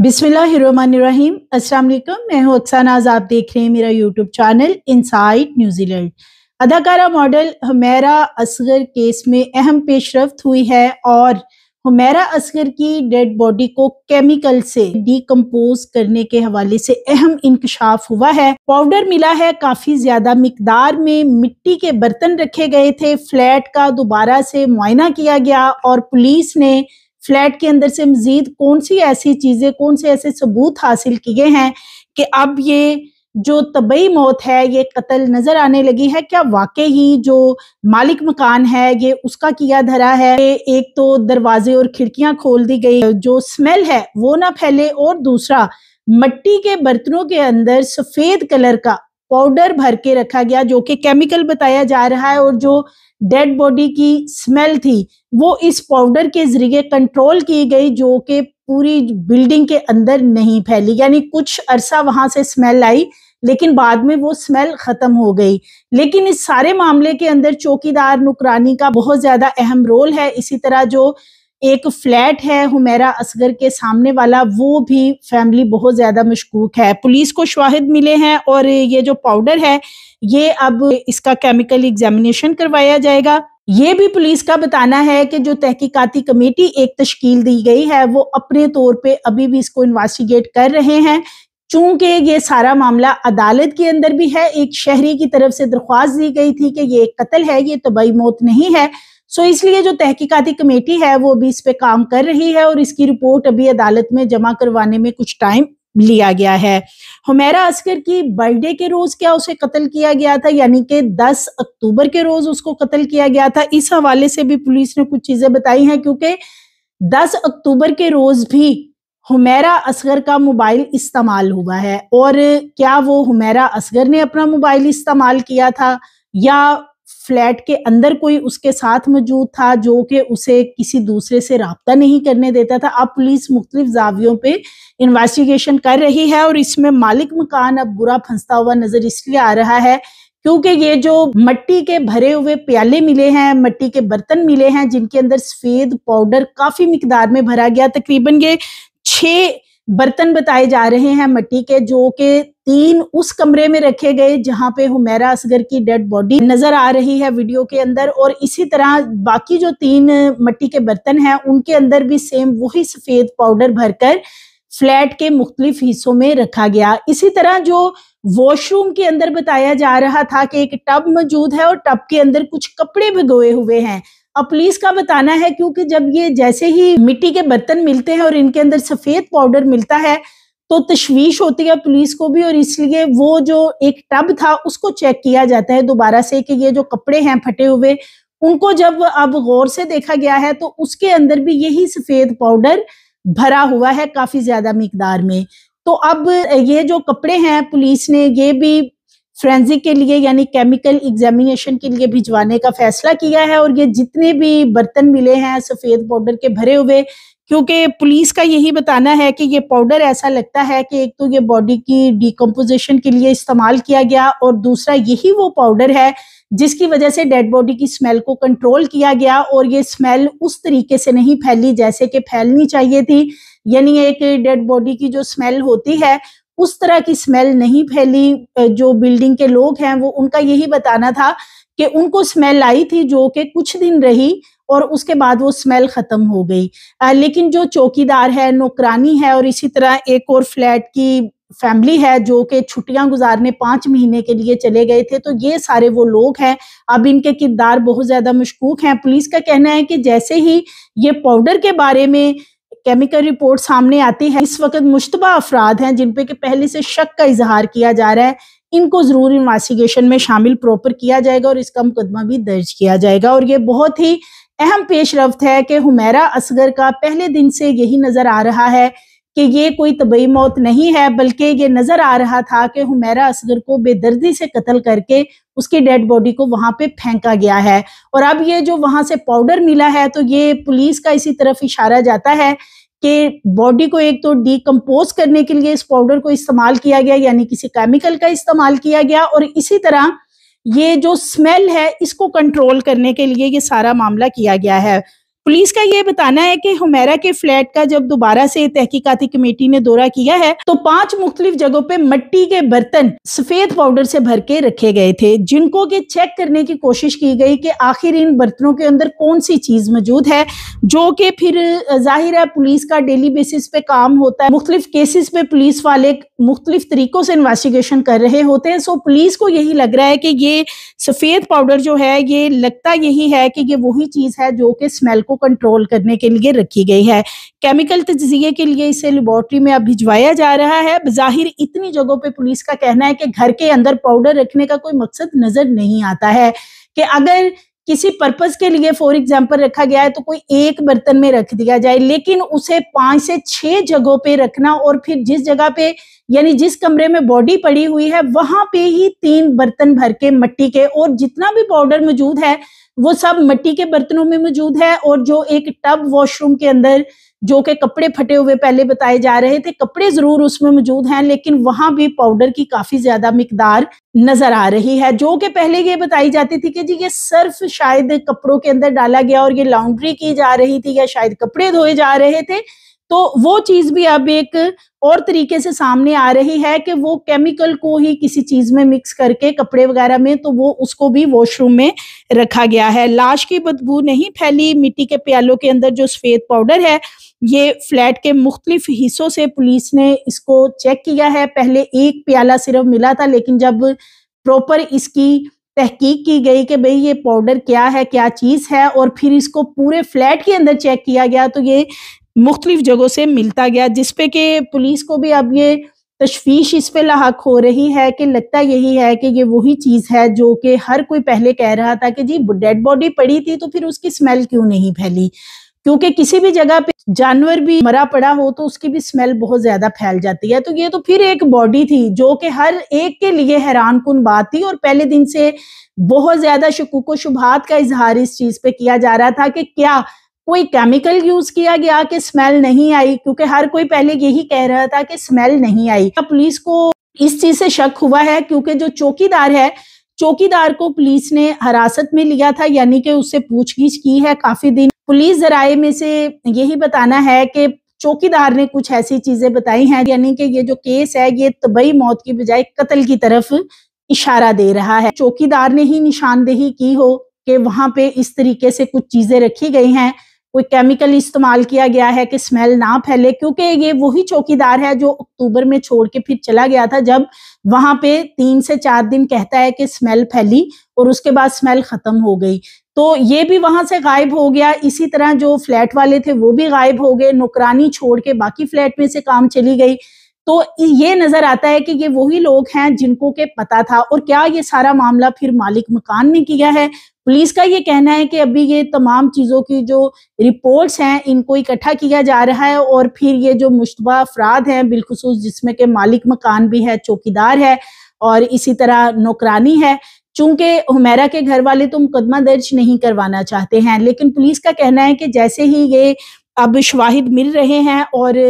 बिस्मिल्लाहिर्रहमानिर्रहीम। अस्सलाम वालेकुम, मैं हूं अक्सानाज। आप देख रहे हैं मेरा यूट्यूब चैनल इनसाइड न्यूजीलैंड। अदाकारा मॉडल हुमैरा असगर केस में अहम पेशरफ्त हुई है और हुमैरा असगर की डेड बॉडी को केमिकल से डीकम्पोज करने के हवाले से अहम इंकशाफ हुआ है। पाउडर मिला है, काफी ज्यादा मिकदार में मिट्टी के बर्तन रखे गए थे। फ्लैट का दोबारा से मुआयना किया गया और पुलिस ने फ्लैट के अंदर से मजीद कौन सी ऐसी चीजें, कौन से ऐसे सबूत हासिल किए हैं कि अब ये जो तबई मौत है ये कत्ल नजर आने लगी है। क्या वाकई ही जो मालिक मकान है ये उसका किया धरा है? एक तो दरवाजे और खिड़कियां खोल दी गई, जो स्मेल है वो ना फैले, और दूसरा मट्टी के बर्तनों के अंदर सफेद कलर का पाउडर भर के रखा गया जो कि केमिकल बताया जा रहा है, और जो डेड बॉडी की स्मेल थी वो इस पाउडर के जरिए कंट्रोल की गई, जो कि पूरी बिल्डिंग के अंदर नहीं फैली। यानी कुछ अरसा वहां से स्मेल आई लेकिन बाद में वो स्मेल खत्म हो गई। लेकिन इस सारे मामले के अंदर चौकीदार नुकरानी का बहुत ज्यादा अहम रोल है। इसी तरह जो एक फ्लैट है हुमैरा असगर के सामने वाला, वो भी फैमिली बहुत ज्यादा मशकूक है। पुलिस को शवाहिद मिले हैं और ये जो पाउडर है ये अब इसका केमिकल एग्जामिनेशन करवाया जाएगा। ये भी पुलिस का बताना है कि जो तहकीकाती कमेटी एक तश्कील दी गई है वो अपने तौर पे अभी भी इसको इन्वेस्टिगेट कर रहे हैं। चूंकि ये सारा मामला अदालत के अंदर भी है, एक शहरी की तरफ से दरख्वास्त दी गई थी कि ये एक कत्ल है, ये तबई मौत नहीं है। सो इसलिए जो तहकीकाती कमेटी है वो भी इस पे काम कर रही है और इसकी रिपोर्ट अभी अदालत में जमा करवाने में कुछ टाइम लिया गया है। हुमैरा असगर की बर्थडे के रोज क्या उसे कत्ल किया गया था, यानी कि 10 अक्टूबर के रोज उसको कत्ल किया गया था। इस हवाले से भी पुलिस ने कुछ चीजें बताई हैं, क्योंकि 10 अक्टूबर के रोज भी हुमैरा असगर का मोबाइल इस्तेमाल हुआ है। और क्या वो हुमैरा असगर ने अपना मोबाइल इस्तेमाल किया था या फ्लैट के अंदर कोई उसके साथ मौजूद था जो कि उसे किसी दूसरे से राब्ता नहीं करने देता था? अब पुलिस मुख्तलिफ जावियों पे इन्वेस्टिगेशन कर रही है और इसमें मालिक मकान अब बुरा फंसता हुआ नजर इसलिए आ रहा है क्योंकि ये जो मट्टी के भरे हुए प्याले मिले हैं, मट्टी के बर्तन मिले हैं जिनके अंदर सफेद पाउडर काफी मिकदार में भरा गया। तकरीबन ये 6 बर्तन बताए जा रहे हैं मट्टी के, जो कि 3 उस कमरे में रखे गए जहां पे हुमैरा असगर की डेड बॉडी नजर आ रही है वीडियो के अंदर, और इसी तरह बाकी जो 3 मट्टी के बर्तन हैं उनके अंदर भी सेम वही सफेद पाउडर भरकर फ्लैट के मुख्तलिफ हिस्सों में रखा गया। इसी तरह जो वॉशरूम के अंदर बताया जा रहा था कि एक टब मौजूद है और टब के अंदर कुछ कपड़े भिगोए हुए हैं। अब पुलिस का बताना है क्योंकि जब ये जैसे ही मिट्टी के बर्तन मिलते हैं और इनके अंदर सफेद पाउडर मिलता है तो तशवीश होती है पुलिस को भी, और इसलिए वो जो एक टब था उसको चेक किया जाता है दोबारा से कि ये जो कपड़े हैं फटे हुए उनको जब अब गौर से देखा गया है तो उसके अंदर भी यही सफेद पाउडर भरा हुआ है काफी ज्यादा मिकदार में। तो अब ये जो कपड़े हैं पुलिस ने ये भी फोरेंसिक के लिए यानी केमिकल एग्जामिनेशन के लिए भिजवाने का फैसला किया है, और ये जितने भी बर्तन मिले हैं सफेद पाउडर के भरे हुए, क्योंकि पुलिस का यही बताना है कि ये पाउडर ऐसा लगता है कि एक तो ये बॉडी की डिकम्पोजिशन के लिए इस्तेमाल किया गया और दूसरा यही वो पाउडर है जिसकी वजह से डेड बॉडी की स्मेल को कंट्रोल किया गया और ये स्मेल उस तरीके से नहीं फैली जैसे कि फैलनी चाहिए थी। यानी एक डेड बॉडी की जो स्मेल होती है उस तरह की स्मेल नहीं फैली। जो बिल्डिंग के लोग हैं वो उनका यही बताना था कि उनको स्मेल आई थी जो कि कुछ दिन रही और उसके बाद वो स्मेल खत्म हो गई। लेकिन जो चौकीदार है, नौकरानी है और इसी तरह एक और फ्लैट की फैमिली है जो कि छुट्टियां गुजारने 5 महीने के लिए चले गए थे, तो ये सारे वो लोग हैं। अब इनके किरदार बहुत ज्यादा मशकूक हैं। पुलिस का कहना है कि जैसे ही ये पाउडर के बारे में केमिकल रिपोर्ट सामने आती है, इस वक्त मुश्तबा अफराद हैं जिन पे कि पहले से शक का इजहार किया जा रहा है, इनको जरूर इन्वेस्टिगेशन में शामिल प्रॉपर किया जाएगा और इसका मुकदमा भी दर्ज किया जाएगा। और ये बहुत ही अहम पेशरफ्त है कि हुमैरा असगर का पहले दिन से यही नजर आ रहा है कि ये कोई तबई मौत नहीं है, बल्कि ये नजर आ रहा था कि हुमैरा असगर को बेदर्दी से कत्ल करके उसकी डेड बॉडी को वहां पे फेंका गया है। और अब ये जो वहां से पाउडर मिला है तो ये पुलिस का इसी तरफ इशारा जाता है कि बॉडी को एक तो डीकम्पोज करने के लिए इस पाउडर को इस्तेमाल किया गया, यानी किसी केमिकल का इस्तेमाल किया गया, और इसी तरह ये जो स्मेल है इसको कंट्रोल करने के लिए ये सारा मामला किया गया है। पुलिस का ये बताना है कि हुमैरा के फ्लैट का जब दोबारा से तहकीकाती कमेटी ने दौरा किया है तो 5 मुख्तलिफ जगहों पे मिट्टी के बर्तन सफेद पाउडर से भर के रखे गए थे, जिनको कि चेक करने की कोशिश की गई कि आखिर इन बर्तनों के अंदर कौन सी चीज मौजूद है, जो कि फिर जाहिर है पुलिस का डेली बेसिस पे काम होता है। मुख्तलिफ केसेस पे पुलिस वाले मुख्तलिफ तरीकों से इन्वेस्टिगेशन कर रहे होते हैं। सो पुलिस को यही लग रहा है कि ये सफेद पाउडर जो है, ये लगता यही है कि ये वही चीज है जो कि स्मेल को कंट्रोल करने के लिए रखी गई है। केमिकल तज्जिए के लिए इसे लेबोरेटरी में अब भिजवाया जा रहा है। जाहिर इतनी जगहों पे पुलिस का कहना है कि घर के अंदर पाउडर रखने का कोई मकसद नजर नहीं आता है, कि अगर किसी पर्पस के लिए फॉर एग्जाम्पल रखा गया है तो कोई एक बर्तन में रख दिया जाए, लेकिन उसे 5 से 6 जगहों पे रखना और फिर जिस जगह पे यानी जिस कमरे में बॉडी पड़ी हुई है वहां पे ही 3 बर्तन भर के मिट्टी के, और जितना भी पाउडर मौजूद है वो सब मिट्टी के बर्तनों में मौजूद है। और जो एक टब वॉशरूम के अंदर जो कि कपड़े फटे हुए पहले बताए जा रहे थे, कपड़े जरूर उसमें मौजूद हैं, लेकिन वहां भी पाउडर की काफी ज्यादा मिकदार नजर आ रही है। जो कि पहले ये बताई जाती थी कि जी ये सर्फ शायद कपड़ों के अंदर डाला गया और ये लॉन्ड्री की जा रही थी या शायद कपड़े धोए जा रहे थे, तो वो चीज भी अब एक और तरीके से सामने आ रही है कि वो केमिकल को ही किसी चीज में मिक्स करके कपड़े वगैरह में, तो वो उसको भी वॉशरूम में रखा गया है। लाश की बदबू नहीं फैली। मिट्टी के प्यालों के अंदर जो सफेद पाउडर है, ये फ्लैट के मुख्तलिफ हिस्सों से पुलिस ने इसको चेक किया है। पहले एक प्याला सिर्फ मिला था, लेकिन जब प्रॉपर इसकी तहकीक की गई कि भाई ये पाउडर क्या है, क्या चीज है, और फिर इसको पूरे फ्लैट के अंदर चेक किया गया तो ये मुख्तलिफ जगहों से मिलता गया, जिसपे कि पुलिस को भी अब ये तशवीश इस पे लाहक हो रही है कि लगता यही है कि ये वही चीज है जो कि हर कोई पहले कह रहा था कि जी डेड बॉडी पड़ी थी तो फिर उसकी स्मेल क्यों नहीं फैली, क्योंकि किसी भी जगह पे जानवर भी मरा पड़ा हो तो उसकी भी स्मेल बहुत ज्यादा फैल जाती है। तो ये तो फिर एक बॉडी थी जो कि हर एक के लिए हैरान कुन बात थी, और पहले दिन से बहुत ज्यादा शकूक व शुबहात का इजहार इस चीज पे किया जा रहा था कि क्या कोई केमिकल यूज किया गया कि स्मेल नहीं आई, क्योंकि हर कोई पहले यही कह रहा था कि स्मेल नहीं आई। पुलिस को इस चीज से शक हुआ है क्योंकि जो चौकीदार है, चौकीदार को पुलिस ने हिरासत में लिया था, यानी कि उससे पूछगिछ की है काफी दिन। पुलिस जराये में से यही बताना है कि चौकीदार ने कुछ ऐसी चीजें बताई हैं, यानी कि ये जो केस है ये तबई मौत की बजाय कत्ल की तरफ इशारा दे रहा है। चौकीदार ने ही निशानदेही की हो कि वहां पे इस तरीके से कुछ चीजें रखी गई हैं, कोई केमिकल इस्तेमाल किया गया है कि स्मेल ना फैले, क्योंकि ये वही चौकीदार है जो अक्टूबर में छोड़ के फिर चला गया था, जब वहां पे 3 से 4 दिन कहता है कि स्मेल फैली और उसके बाद स्मेल खत्म हो गई। तो ये भी वहां से गायब हो गया। इसी तरह जो फ्लैट वाले थे वो भी गायब हो गए, नौकरानी छोड़ के बाकी फ्लैट में से काम चली गई। तो ये नजर आता है कि ये वही लोग हैं जिनको के पता था। और क्या ये सारा मामला फिर मालिक मकान ने किया है? पुलिस का ये कहना है कि अभी ये तमाम चीजों की जो रिपोर्ट्स हैं इनको इकट्ठा किया जा रहा है, और फिर ये जो मुश्तबा अफराद हैं बिलखुसूस जिसमें के मालिक मकान भी है, चौकीदार है और इसी तरह नौकरानी है, चूंकि हुमैरा के घर वाले तो मुकदमा दर्ज नहीं करवाना चाहते हैं, लेकिन पुलिस का कहना है कि जैसे ही ये अब शवाहिद मिल रहे हैं और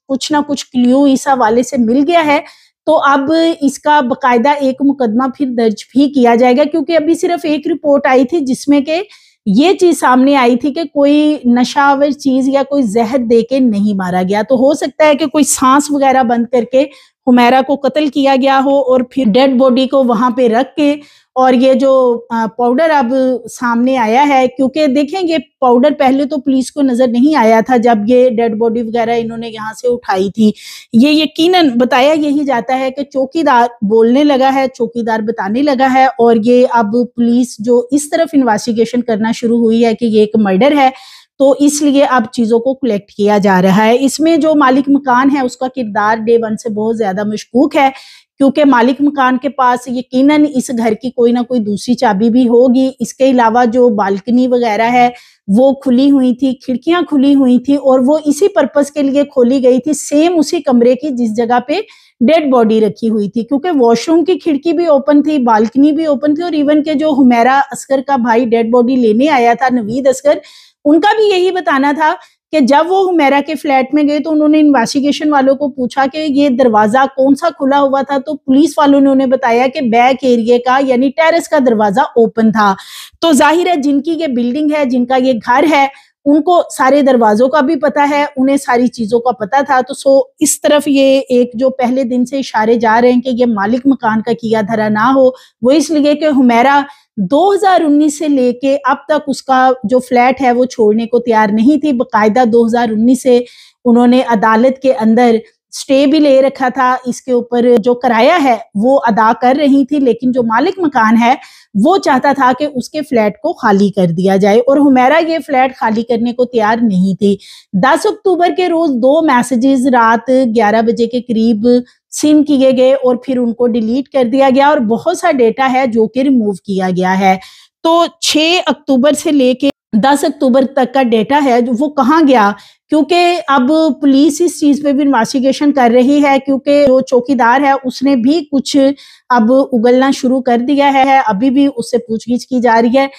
कुछ ना कुछ क्ल्यू इस हवाले से मिल गया है, तो अब इसका बकायदा एक मुकदमा फिर दर्ज भी किया जाएगा। क्योंकि अभी सिर्फ एक रिपोर्ट आई थी जिसमें के ये चीज सामने आई थी कि कोई नशावर चीज या कोई जहर दे के नहीं मारा गया। तो हो सकता है कि कोई सांस वगैरह बंद करके हुमैरा को कत्ल किया गया हो और फिर डेड बॉडी को वहां पे रख के, और ये जो पाउडर अब सामने आया है, क्योंकि देखें ये पाउडर पहले तो पुलिस को नजर नहीं आया था जब ये डेड बॉडी वगैरह इन्होंने यहाँ से उठाई थी। ये यकीनन बताया यही जाता है कि चौकीदार बोलने लगा है, चौकीदार बताने लगा है, और ये अब पुलिस जो इस तरफ इन्वेस्टिगेशन करना शुरू हुई है कि ये एक मर्डर है, तो इसलिए अब चीजों को कलेक्ट किया जा रहा है। इसमें जो मालिक मकान है उसका किरदार डे 1 से बहुत ज्यादा मशकूक है, क्योंकि मालिक मकान के पास यकीनन इस घर की कोई ना कोई दूसरी चाबी भी होगी। इसके अलावा जो बालकनी वगैरह है वो खुली हुई थी, खिड़कियां खुली हुई थी, और वो इसी पर्पस के लिए खोली गई थी, सेम उसी कमरे की जिस जगह पे डेड बॉडी रखी हुई थी, क्योंकि वॉशरूम की खिड़की भी ओपन थी, बालकनी भी ओपन थी, और इवन के जो हुमैरा असगर का भाई डेड बॉडी लेने आया था, नवीद असगर, उनका भी यही बताना था कि जब वो हुमैरा के फ्लैट में गए तो उन्होंने इन्वेस्टिगेशन वालों को पूछा कि ये दरवाजा कौन सा खुला हुआ था, तो पुलिस वालों ने उन्हें बताया कि बैक एरिया का यानी टेरेस का दरवाजा ओपन था। तो जाहिर है जिनकी ये बिल्डिंग है, जिनका ये घर है, उनको सारे दरवाजों का भी पता है, उन्हें सारी चीजों का पता था। तो सो इस तरफ ये एक जो पहले दिन से इशारे जा रहे हैं कि ये मालिक मकान का किया धरा ना हो, वो इसलिए कि हुमैरा 2019 से लेके अब तक उसका जो फ्लैट है वो छोड़ने को तैयार नहीं थी। बकायदा 2019 से उन्होंने अदालत के अंदर स्टे भी ले रखा था, इसके ऊपर जो किराया है वो अदा कर रही थी, लेकिन जो मालिक मकान है वो चाहता था कि उसके फ्लैट को खाली कर दिया जाए और हुमैरा ये फ्लैट खाली करने को तैयार नहीं थी। 10 अक्टूबर के रोज 2 मैसेजेस रात 11 बजे के करीब सीन किए गए और फिर उनको डिलीट कर दिया गया और बहुत सा डेटा है जो कि रिमूव किया गया है। तो 6 अक्टूबर से लेके 10 अक्टूबर तक का डेटा है वो कहाँ गया, क्योंकि अब पुलिस इस चीज पे भी इन्वेस्टिगेशन कर रही है, क्योंकि जो चौकीदार है उसने भी कुछ अब उगलना शुरू कर दिया है, अभी भी उससे पूछगिछ की जा रही है।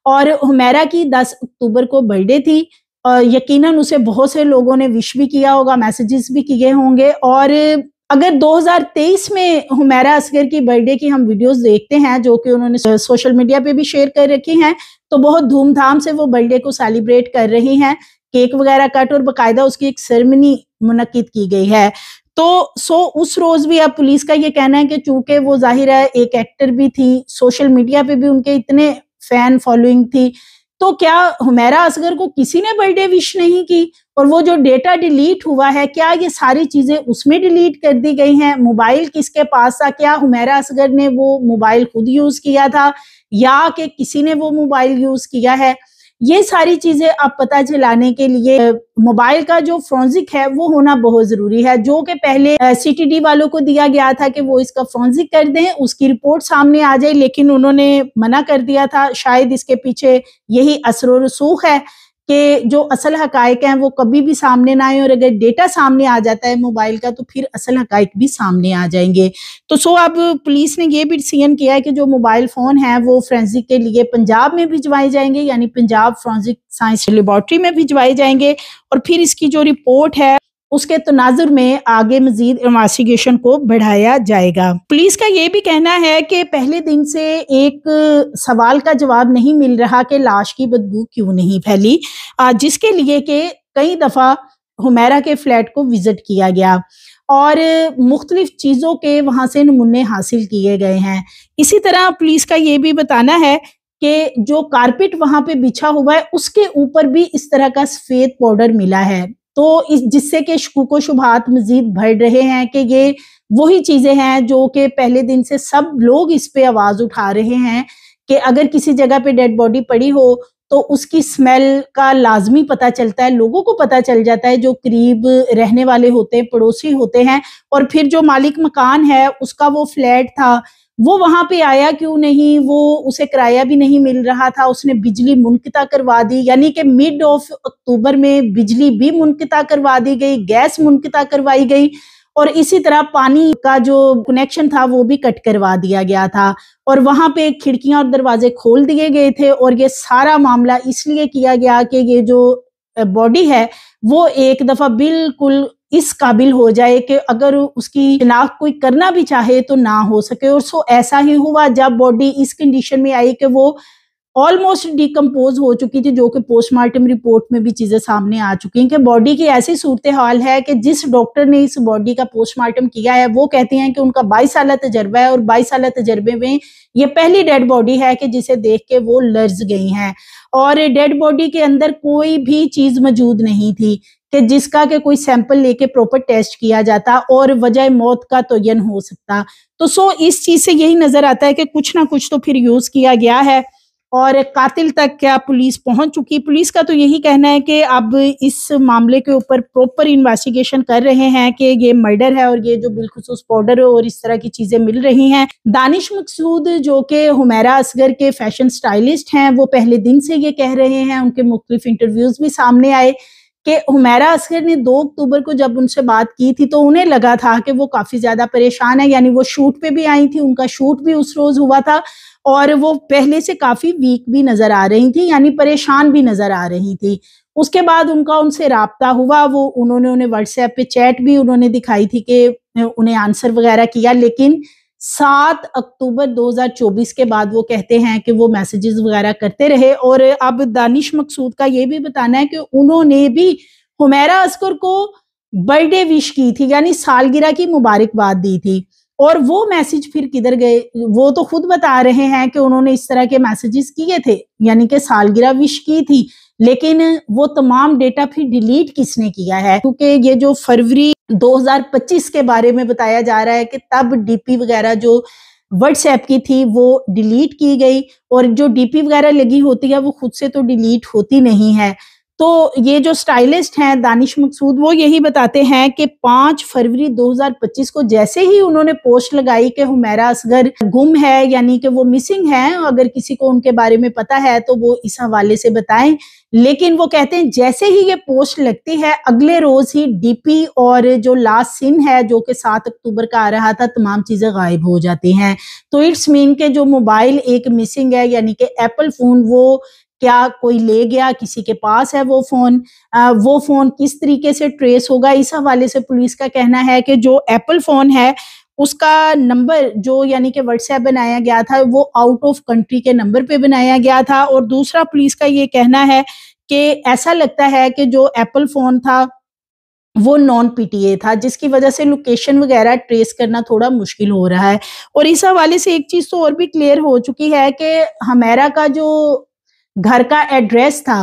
और हुमैरा की 10 अक्टूबर को बर्थडे थी, यकीनन उसे बहुत से लोगों ने विश भी किया होगा, मैसेजेस भी किए होंगे। और अगर 2023 में हुमैरा असगर की बर्थडे की हम वीडियोस देखते हैं जो कि उन्होंने सोशल मीडिया पे भी शेयर कर रखी हैं, तो बहुत धूमधाम से वो बर्थडे को सेलिब्रेट कर रही हैं, केक वगैरह कट और बाकायदा उसकी एक सेरेमनी मुनक्किद की गई है। तो उस रोज भी अब पुलिस का ये कहना है कि चूंकि वो जाहिर है एक एक्टर भी थी, सोशल मीडिया पे भी उनके इतने फैन फॉलोइंग थी, तो क्या हुमैरा असगर को किसी ने बर्थडे विश नहीं की? और वो जो डेटा डिलीट हुआ है, क्या ये सारी चीजें उसमें डिलीट कर दी गई हैं? मोबाइल किसके पास था? क्या हुमैरा असगर ने वो मोबाइल खुद यूज किया था या कि किसी ने वो मोबाइल यूज किया है? ये सारी चीजें अब पता चलाने के लिए मोबाइल का जो फोरेंसिक है वो होना बहुत जरूरी है, जो कि पहले सीटीडी वालों को दिया गया था कि वो इसका फोरेंसिक कर दें, उसकी रिपोर्ट सामने आ जाए, लेकिन उन्होंने मना कर दिया था। शायद इसके पीछे यही असर और रसूख है कि जो असल हकायक हैं वो कभी भी सामने ना आए, और अगर डेटा सामने आ जाता है मोबाइल का तो फिर असल हकायक भी सामने आ जाएंगे। तो अब पुलिस ने ये भी डिसीजन किया है कि जो मोबाइल फोन है वो फोरेंसिक के लिए पंजाब में भिजवाए जाएंगे, यानी पंजाब फोरेंसिक साइंस लेबोरेटरी में भिजवाए जाएंगे और फिर इसकी जो रिपोर्ट है उसके तनाजुर में आगे मजीद इन्वेस्टिगेशन को बढ़ाया जाएगा। पुलिस का ये भी कहना है कि पहले दिन से एक सवाल का जवाब नहीं मिल रहा कि लाश की बदबू क्यों नहीं फैली, जिसके लिए कि कई दफा हुमैरा के फ्लैट को विजिट किया गया और मुख्तलिफ चीजों के वहां से नमूने हासिल किए गए हैं। इसी तरह पुलिस का ये भी बताना है कि जो कारपेट वहां पे बिछा हुआ है उसके ऊपर भी इस तरह का सफेद पाउडर मिला है, तो इस जिससे कि शुकूक शुबहात मजीद बढ़ रहे हैं कि ये वही चीजें हैं जो कि पहले दिन से सब लोग इस पे आवाज उठा रहे हैं कि अगर किसी जगह पे डेड बॉडी पड़ी हो तो उसकी स्मेल का लाजमी पता चलता है, लोगों को पता चल जाता है जो करीब रहने वाले होते हैं, पड़ोसी होते हैं। और फिर जो मालिक मकान है उसका वो फ्लैट था, वो वहां पे आया क्यों नहीं, वो उसे किराया भी नहीं मिल रहा था, उसने बिजली मुनक़िता करवा दी, यानी कि मिड ऑफ अक्टूबर में बिजली भी मुनक़िता करवा दी गई, गैस मुनक़िता करवाई गई और इसी तरह पानी का जो कनेक्शन था वो भी कट करवा दिया गया था और वहां पे खिड़कियां और दरवाजे खोल दिए गए थे। और ये सारा मामला इसलिए किया गया कि ये जो बॉडी है वो एक दफा बिल्कुल इस काबिल हो जाए कि अगर उसकी शिनाख्त कोई करना भी चाहे तो ना हो सके। और ऐसा ही हुआ जब बॉडी इस कंडीशन में आई कि वो ऑलमोस्ट डिकम्पोज हो चुकी थी, जो कि पोस्टमार्टम रिपोर्ट में भी चीजें सामने आ चुकी हैं कि बॉडी की ऐसी सूरत हाल है कि जिस डॉक्टर ने इस बॉडी का पोस्टमार्टम किया है वो कहते हैं कि उनका 22 साल तजर्बा है और 22 साल तजर्बे में ये पहली डेड बॉडी है कि जिसे देख के वो लर्ज गई हैं और डेड बॉडी के अंदर कोई भी चीज मौजूद नहीं थी कि जिसका के कोई सैंपल लेके प्रॉपर टेस्ट किया जाता और वजह मौत का तयन हो सकता। तो इस चीज से यही नजर आता है कि कुछ ना कुछ तो फिर यूज किया गया है और कातिल तक क्या पुलिस पहुंच चुकी। पुलिस का तो यही कहना है कि अब इस मामले के ऊपर प्रॉपर इन्वेस्टिगेशन कर रहे हैं कि ये मर्डर है और ये जो बिलखुसूस पाउडर और इस तरह की चीजें मिल रही हैं। दानिश मकसूद जो कि हुमैरा असगर के फैशन स्टाइलिस्ट हैं वो पहले दिन से ये कह रहे हैं, उनके मुख्तलिफ इंटरव्यूज भी सामने आए कि हुमैरा असगर ने 2 अक्टूबर को जब उनसे बात की थी तो उन्हें लगा था कि वो काफी ज्यादा परेशान है, यानी वो शूट पे भी आई थी, उनका शूट भी उस रोज हुआ था और वो पहले से काफी वीक भी नजर आ रही थी, यानी परेशान भी नजर आ रही थी। उसके बाद उनका उनसे राब्ता हुआ, वो उन्होंने व्हाट्सएप पे चैट भी उन्होंने दिखाई थी कि उन्हें आंसर वगैरह किया, लेकिन 7 अक्टूबर 2024 के बाद वो कहते हैं कि वो मैसेजेस वगैरह करते रहे। और अब दानिश मकसूद का ये भी बताना है कि उन्होंने भी हुमैरा असगर को बर्थडे विश की थी, यानी सालगिरह की मुबारकबाद दी थी। और वो मैसेज फिर किधर गए, वो तो खुद बता रहे हैं कि उन्होंने इस तरह के मैसेजेस किए थे, यानी कि सालगिरह विश की थी, लेकिन वो तमाम डेटा फिर डिलीट किसने किया है? क्योंकि ये जो फरवरी 2025 के बारे में बताया जा रहा है कि तब डीपी वगैरह जो व्हाट्सएप की थी वो डिलीट की गई, और जो डीपी वगैरह लगी होती है वो खुद से तो डिलीट होती नहीं है। तो ये जो स्टाइलिस्ट हैं दानिश मकसूद, वो यही बताते हैं कि 5 फरवरी 2025 को जैसे ही उन्होंने पोस्ट लगाई कि हुमैरा असगर गुम है, यानी कि वो मिसिंग है, अगर किसी को उनके बारे में पता है तो वो इस हवाले से बताएं। लेकिन वो कहते हैं जैसे ही ये पोस्ट लगती है अगले रोज ही डीपी और जो लास्ट सीन है जो कि 7 अक्टूबर का आ रहा था, तमाम चीजें गायब हो जाती हैं। तो इट्स मीन के जो मोबाइल एक मिसिंग है, यानी कि एप्पल फोन, वो क्या कोई ले गया, किसी के पास है वो फोन किस तरीके से ट्रेस होगा? इस हवाले से पुलिस का कहना है कि जो एप्पल फोन है उसका नंबर जो यानी कि व्हाट्सएप बनाया गया था वो आउट ऑफ कंट्री के नंबर पे बनाया गया था। और दूसरा पुलिस का ये कहना है कि ऐसा लगता है कि जो एप्पल फोन था वो नॉन पीटीए था, जिसकी वजह से लोकेशन वगैरह ट्रेस करना थोड़ा मुश्किल हो रहा है। और इस हवाले से एक चीज तो और भी क्लियर हो चुकी है कि हमेरा का जो घर का एड्रेस था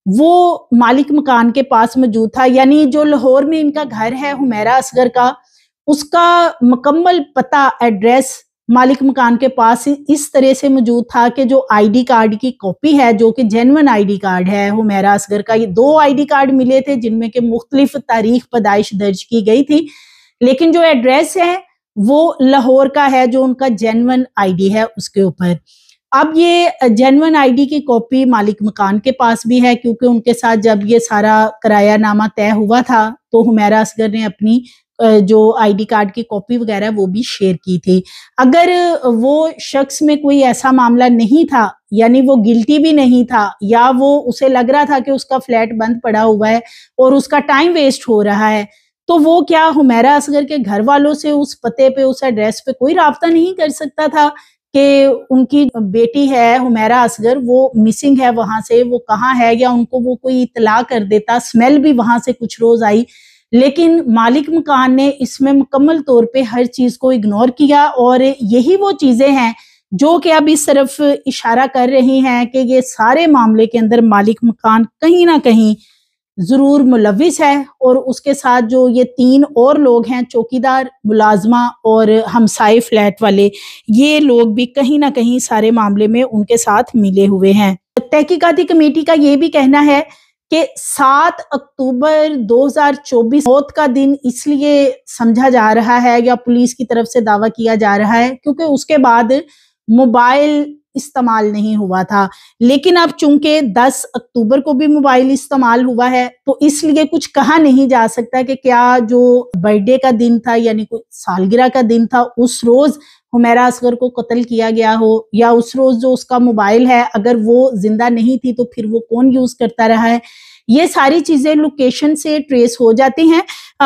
वो मालिक मकान के पास मौजूद था, यानी जो लाहौर में इनका घर है हुमैरा असगर का, उसका मुकम्मल पता एड्रेस मालिक मकान के पास इस तरह से मौजूद था कि जो आईडी कार्ड की कॉपी है, जो कि जेन्युइन आईडी कार्ड है हुमैरा असगर का, ये 2 आईडी कार्ड मिले थे जिनमें के मुख्तलिफ तारीख पैदाइश दर्ज की गई थी, लेकिन जो एड्रेस है वो लाहौर का है, जो उनका जेन्युइन आईडी है उसके ऊपर। अब ये जेन्युइन आईडी की कॉपी मालिक मकान के पास भी है, क्योंकि उनके साथ जब ये सारा किरायानामा तय हुआ था तो हुमैरा असगर ने अपनी जो आईडी कार्ड की कॉपी वगैरह वो भी शेयर की थी। अगर वो शख्स में कोई ऐसा मामला नहीं था, यानी वो गिल्टी भी नहीं था, या वो उसे लग रहा था कि उसका फ्लैट बंद पड़ा हुआ है और उसका टाइम वेस्ट हो रहा है, तो वो क्या हुमैरा असगर के घर वालों से उस पते पे, उस एड्रेस पे कोई राब्ता नहीं कर सकता था कि उनकी बेटी है हुमैरा असगर, वो मिसिंग है, वहां से वो कहाँ है, या उनको वो कोई इतला कर देता? स्मेल भी वहां से कुछ रोज आई, लेकिन मालिक मकान ने इसमें मुकम्मल तौर पे हर चीज को इग्नोर किया। और यही वो चीजें हैं जो कि अब इस तरफ इशारा कर रही हैं कि ये सारे मामले के अंदर मालिक मकान कहीं ना कहीं जरूर मुलविस है। और उसके साथ जो ये 3 और लोग हैं, चौकीदार, मुलाजमा और हमसाए फ्लैट वाले, ये लोग भी कहीं ना कहीं सारे मामले में उनके साथ मिले हुए हैं। तहकीकाती कमेटी का ये भी कहना है कि 7 अक्टूबर 2024 मौत का दिन इसलिए समझा जा रहा है, या पुलिस की तरफ से दावा किया जा रहा है, क्योंकि उसके बाद मोबाइल इस्तेमाल नहीं हुआ था। लेकिन अब चूंकि 10 अक्टूबर को भी मोबाइल इस्तेमाल हुआ है, तो इसलिए कुछ कहा नहीं जा सकता कि क्या जो बर्थडे का दिन था, यानी कोई सालगिरह का दिन था, उस रोज हुमैरा असगर को कत्ल किया गया हो, या उस रोज जो उसका मोबाइल है अगर वो जिंदा नहीं थी तो फिर वो कौन यूज करता रहा है। ये सारी चीजें लोकेशन से ट्रेस हो जाती हैं।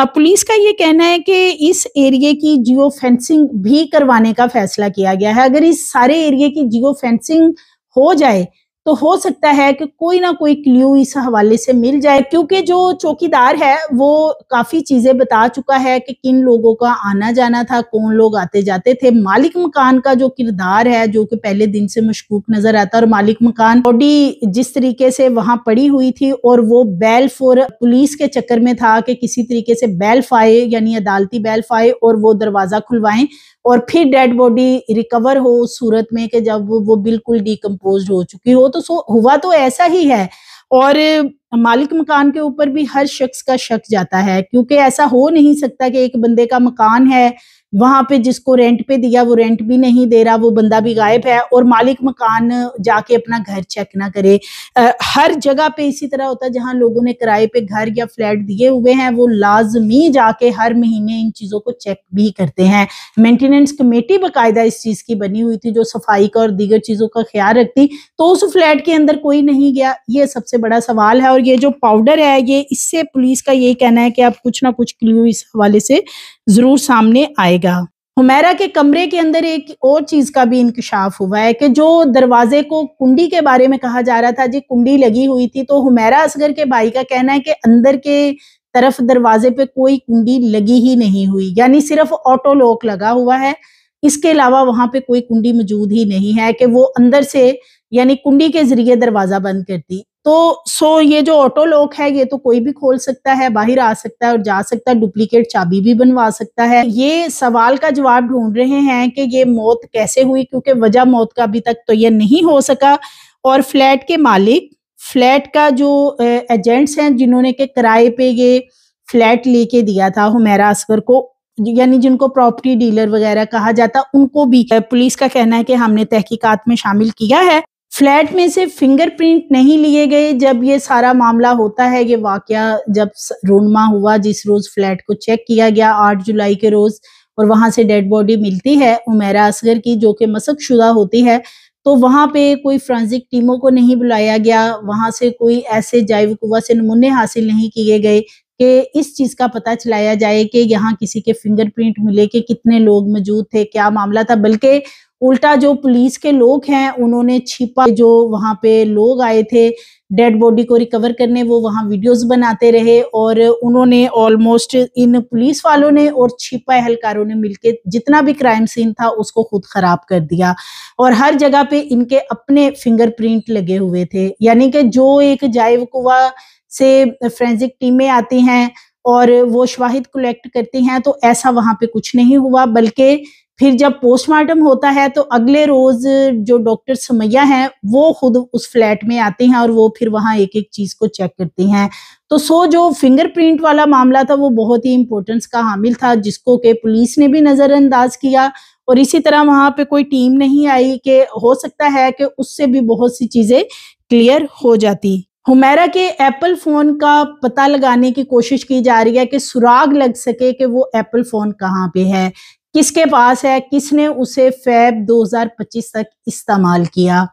पुलिस का ये कहना है कि इस एरिया की जियो फेंसिंग भी करवाने का फैसला किया गया है। अगर इस सारे एरिया की जियो फेंसिंग हो जाए तो हो सकता है कि कोई ना कोई क्ल्यू इस हवाले से मिल जाए, क्योंकि जो चौकीदार है वो काफी चीजें बता चुका है कि किन लोगों का आना जाना था, कौन लोग आते जाते थे। मालिक मकान का जो किरदार है, जो कि पहले दिन से मशकूक नजर आता है, और मालिक मकान बॉडी जिस तरीके से वहां पड़ी हुई थी, और वो बेल फॉर पुलिस के चक्कर में था कि किसी तरीके से बेल फाए, यानी अदालती बेल फाए, और वो दरवाजा खुलवाएं और फिर डेड बॉडी रिकवर हो उस सूरत में कि जब वो बिल्कुल डिकम्पोज हो चुकी हो। तो हुआ तो ऐसा ही है, और मालिक मकान के ऊपर भी हर शख्स का शक जाता है, क्योंकि ऐसा हो नहीं सकता कि एक बंदे का मकान है, वहां पे जिसको रेंट पे दिया वो रेंट भी नहीं दे रहा, वो बंदा भी गायब है, और मालिक मकान जाके अपना घर चेक ना करे। हर जगह पे इसी तरह होता है, जहां लोगों ने किराए पे घर या फ्लैट दिए हुए हैं वो लाजमी जाके हर महीने इन चीजों को चेक भी करते हैं। मेंटेनेंस कमेटी बाकायदा इस चीज की बनी हुई थी जो सफाई का और दीगर चीजों का ख्याल रखती, तो उस फ्लैट के अंदर कोई नहीं गया, ये सबसे बड़ा सवाल है। और ये जो पाउडर है, ये इससे पुलिस का यही कहना है कि अब कुछ ना कुछ क्लू इस हवाले से जरूर सामने आएगा। हुमैरा के कमरे के अंदर एक और चीज का भी इंकशाफ हुआ है कि जो दरवाजे को कुंडी के बारे में कहा जा रहा था जी कुंडी लगी हुई थी, तो हुमैरा असगर के भाई का कहना है कि अंदर के तरफ दरवाजे पे कोई कुंडी लगी ही नहीं हुई, यानी सिर्फ ऑटो लॉक लगा हुआ है। इसके अलावा वहां पे कोई कुंडी मौजूद ही नहीं है कि वो अंदर से यानी कुंडी के जरिए दरवाजा बंद करती। तो ये जो ऑटो लॉक है ये तो कोई भी खोल सकता है, बाहर आ सकता है और जा सकता है, डुप्लीकेट चाबी भी बनवा सकता है। ये सवाल का जवाब ढूंढ रहे हैं कि ये मौत कैसे हुई, क्योंकि वजह मौत का अभी तक तो ये नहीं हो सका। और फ्लैट के मालिक, फ्लैट का जो एजेंट्स हैं जिन्होंने के किराए पे ये फ्लैट लेके दिया था हुमैरा असगर को, यानी जिनको प्रॉपर्टी डीलर वगैरह कहा जाता, उनको भी पुलिस का कहना है कि हमने तहकीकात में शामिल किया है। फ्लैट में से फिंगरप्रिंट नहीं लिए गए। जब ये सारा मामला होता है, ये वाकया जब रूनमा हुआ, जिस रोज फ्लैट को चेक किया गया 8 जुलाई के रोज, और वहां से डेड बॉडी मिलती है हुमैरा असगर की जो कि मशकशुदा होती है, तो वहां पे कोई फोरेंसिक टीमों को नहीं बुलाया गया, वहां से कोई ऐसे जैव कुव्वा से नमूने हासिल नहीं किए गए कि इस चीज का पता चलाया जाए कि यहाँ किसी के फिंगरप्रिंट मिले, कि कितने लोग मौजूद थे, क्या मामला था। बल्कि उल्टा जो पुलिस के लोग हैं उन्होंने छिपा, जो वहां पे लोग आए थे डेड बॉडी को रिकवर करने, वो वहां वीडियोस बनाते रहे, और उन्होंने ऑलमोस्ट इन पुलिस वालों ने और छिपा एहलकारों ने मिलकर जितना भी क्राइम सीन था उसको खुद खराब कर दिया, और हर जगह पे इनके अपने फिंगरप्रिंट लगे हुए थे। यानी कि जो एक जैव कुव्वा से फोरेंसिक टीमें आती हैं और वो शवाहिद कलेक्ट करती हैं, तो ऐसा वहां पे कुछ नहीं हुआ। बल्कि फिर जब पोस्टमार्टम होता है तो अगले रोज जो डॉक्टर समैया हैं वो खुद उस फ्लैट में आती हैं और वो फिर वहां एक एक चीज को चेक करती हैं। तो जो फिंगरप्रिंट वाला मामला था वो बहुत ही इंपॉर्टेंस का हामिल था, जिसको के पुलिस ने भी नजरअंदाज किया, और इसी तरह वहां पे कोई टीम नहीं आई कि हो सकता है कि उससे भी बहुत सी चीजें क्लियर हो जाती। हुमैरा के एप्पल फोन का पता लगाने की कोशिश की जा रही है कि सुराग लग सके कि वो एप्पल फोन कहाँ पे है, किसके पास है, किसने उसे फेब 2025 तक इस्तेमाल किया।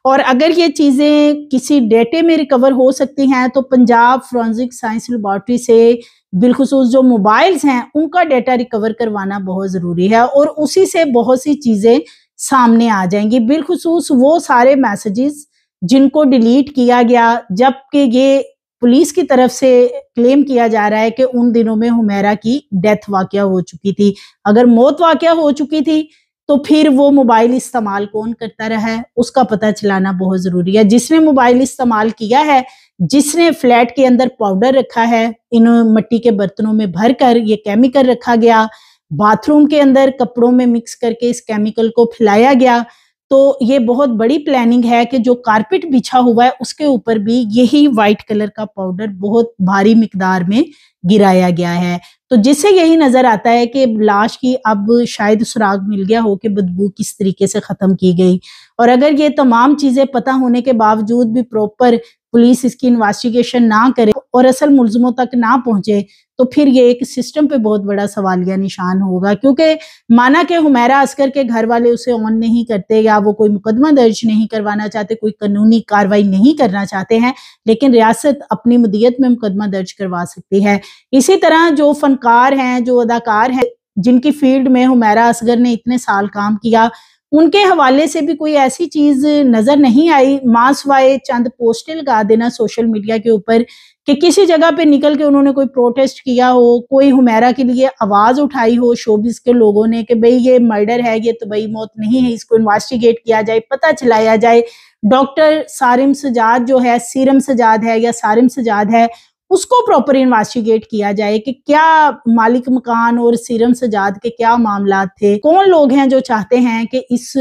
और अगर ये चीजें किसी डेटे में रिकवर हो सकती हैं तो पंजाब फोरेंसिक साइंस लेबोरेटरी से बिलखुसूस जो मोबाइल्स हैं उनका डेटा रिकवर करवाना बहुत जरूरी है, और उसी से बहुत सी चीजें सामने आ जाएंगी, बिलखुसूस वो सारे मैसेजेस जिनको डिलीट किया गया, जबकि ये पुलिस की तरफ से क्लेम किया जा रहा है कि उन दिनों में हुमैरा की डेथ वाकया हो चुकी थी। अगर मौत वाकया हो चुकी थी तो फिर वो मोबाइल इस्तेमाल कौन करता रहा है उसका पता चलाना बहुत जरूरी है। जिसने मोबाइल इस्तेमाल किया है, जिसने फ्लैट के अंदर पाउडर रखा है, इन मिट्टी के बर्तनों में भर कर ये केमिकल रखा गया, बाथरूम के अंदर कपड़ों में मिक्स करके इस केमिकल को फैलाया गया, तो ये बहुत बड़ी प्लानिंग है कि जो कारपेट बिछा हुआ है उसके ऊपर भी यही व्हाइट कलर का पाउडर बहुत भारी मिकदार में गिराया गया है। तो जिससे यही नजर आता है कि लाश की अब शायद सुराग मिल गया हो कि बदबू किस तरीके से खत्म की गई। और अगर ये तमाम चीजें पता होने के बावजूद भी प्रॉपर पुलिस इसकी इन्वेस्टिगेशन ना करे और असल मुलजिमों तक ना पहुंचे, तो फिर ये एक सिस्टम पे बहुत बड़ा सवालिया निशान होगा। क्योंकि माना कि हुमैरा असगर के घर वाले उसे ऑन नहीं करते या वो कोई मुकदमा दर्ज नहीं करवाना चाहते, कोई कानूनी कार्रवाई नहीं करना चाहते हैं, लेकिन रियासत अपनी मदियत में मुकदमा दर्ज करवा सकती है। इसी तरह जो फनकार हैं, जो अदाकार हैं, जिनकी फील्ड में हुमैरा असगर ने इतने साल काम किया, उनके हवाले से भी कोई ऐसी चीज नजर नहीं आई, मासवाए चंद पोस्टें लगा देना सोशल मीडिया के ऊपर कि किसी जगह पे निकल के उन्होंने कोई प्रोटेस्ट किया हो, कोई हुमैरा के लिए आवाज उठाई हो शोबिस के लोगों ने कि भाई ये मर्डर है, ये तबई मौत नहीं है, इसको इन्वेस्टिगेट किया जाए, पता चलाया जाए। डॉक्टर सारिम सजाद जो है, सीरम सजाद है या सारिम सजाद है, उसको प्रॉपर इन्वेस्टिगेट किया जाए कि क्या मालिक मकान और सीरम सजाद के क्या मामला थे, कौन लोग हैं जो चाहते हैं कि इस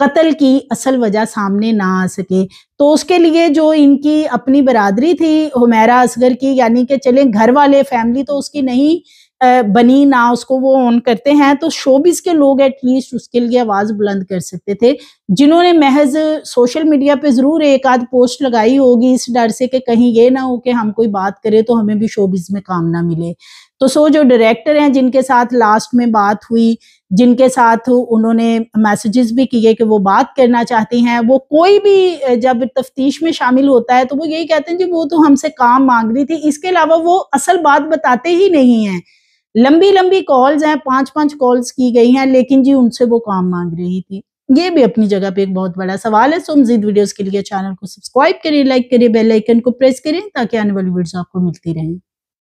कत्ल की असल वजह सामने ना आ सके। तो उसके लिए जो इनकी अपनी बरादरी थी हुमैरा असगर की, यानी कि चले घर वाले, फैमिली तो उसकी नहीं बनी ना उसको वो ऑन करते हैं, तो शोबिस के लोग एटलीस्ट उसके लिए आवाज बुलंद कर सकते थे, जिन्होंने महज सोशल मीडिया पे जरूर एक आध पोस्ट लगाई होगी इस डर से कि कहीं ये ना हो कि हम कोई बात करें तो हमें भी शोबिस में काम ना मिले। तो जो डायरेक्टर हैं जिनके साथ लास्ट में बात हुई, जिनके साथ उन्होंने मैसेजेस भी किए कि वो बात करना चाहती हैं, वो कोई भी जब तफ्तीश में शामिल होता है तो वो यही कहते हैं जी वो तो हमसे काम मांग रही थी, इसके अलावा वो असल बात बताते ही नहीं है। लंबी लंबी कॉल्स हैं, 5-5 कॉल्स की गई हैं, लेकिन जी उनसे वो काम मांग रही थी। ये भी अपनी जगह पे एक बहुत बड़ा सवाल है। सो मजीद वीडियोस के लिए चैनल को सब्सक्राइब करिए, लाइक करिए, बेल आइकन को प्रेस करें ताकि आने वाली वीडियोस आपको मिलती रहें।